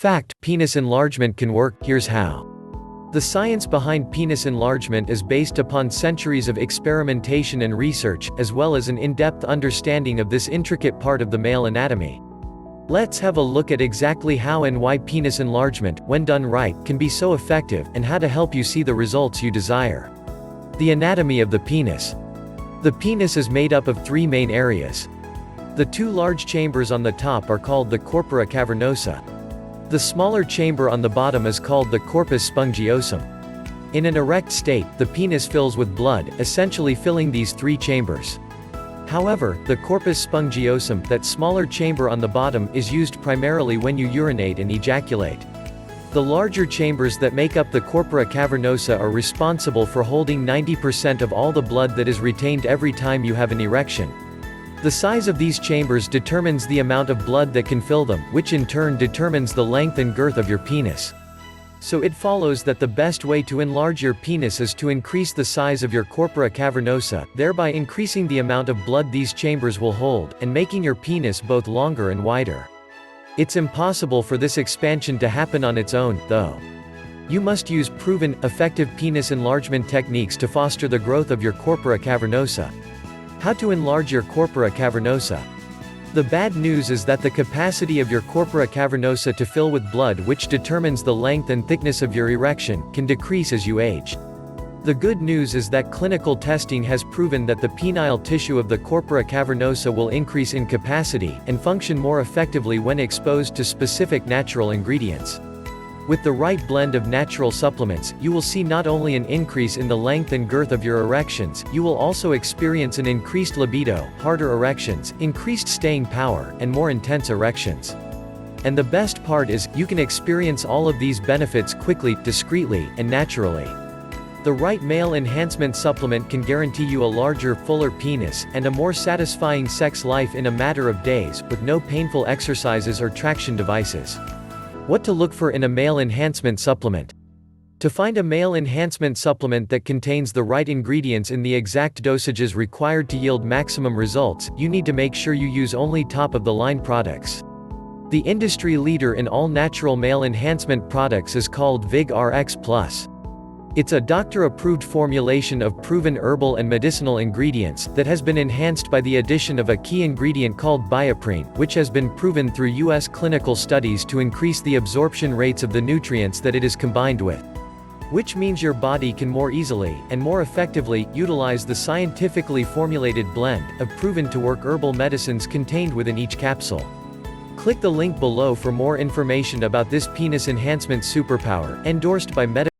Fact: penis enlargement can work, here's how. The science behind penis enlargement is based upon centuries of experimentation and research, as well as an in-depth understanding of this intricate part of the male anatomy. Let's have a look at exactly how and why penis enlargement, when done right, can be so effective, and how to help you see the results you desire. The anatomy of the penis. The penis is made up of three main areas. The two large chambers on the top are called the Corpora Cavernosa. The smaller chamber on the bottom is called the Corpus Spongiosum. In an erect state, the penis fills with blood, essentially filling these three chambers. However, the Corpus Spongiosum, that smaller chamber on the bottom, is used primarily when you urinate and ejaculate. The larger chambers that make up the Corpora Cavernosa are responsible for holding 90% of all the blood that is retained every time you have an erection. The size of these chambers determines the amount of blood that can fill them, which in turn determines the length and girth of your penis. So it follows that the best way to enlarge your penis is to increase the size of your Corpora Cavernosa, thereby increasing the amount of blood these chambers will hold, and making your penis both longer and wider. It's impossible for this expansion to happen on its own, though. You must use proven, effective penis enlargement techniques to foster the growth of your Corpora Cavernosa. How to enlarge your Corpora Cavernosa? The bad news is that the capacity of your Corpora Cavernosa to fill with blood, which determines the length and thickness of your erection, can decrease as you age. The good news is that clinical testing has proven that the penile tissue of the Corpora Cavernosa will increase in capacity, and function more effectively when exposed to specific natural ingredients. With the right blend of natural supplements, you will see not only an increase in the length and girth of your erections, you will also experience an increased libido, harder erections, increased staying power, and more intense erections. And the best part is, you can experience all of these benefits quickly, discreetly, and naturally. The right male enhancement supplement can guarantee you a larger, fuller penis, and a more satisfying sex life in a matter of days, with no painful exercises or traction devices. What to look for in a male enhancement supplement? To find a male enhancement supplement that contains the right ingredients in the exact dosages required to yield maximum results, you need to make sure you use only top-of-the-line products. The industry leader in all natural male enhancement products is called VIG-RX+. It's a doctor-approved formulation of proven herbal and medicinal ingredients, that has been enhanced by the addition of a key ingredient called bioprine, which has been proven through U.S. clinical studies to increase the absorption rates of the nutrients that it is combined with. Which means your body can more easily, and more effectively, utilize the scientifically formulated blend of proven-to-work herbal medicines contained within each capsule. Click the link below for more information about this penis enhancement superpower, endorsed by medical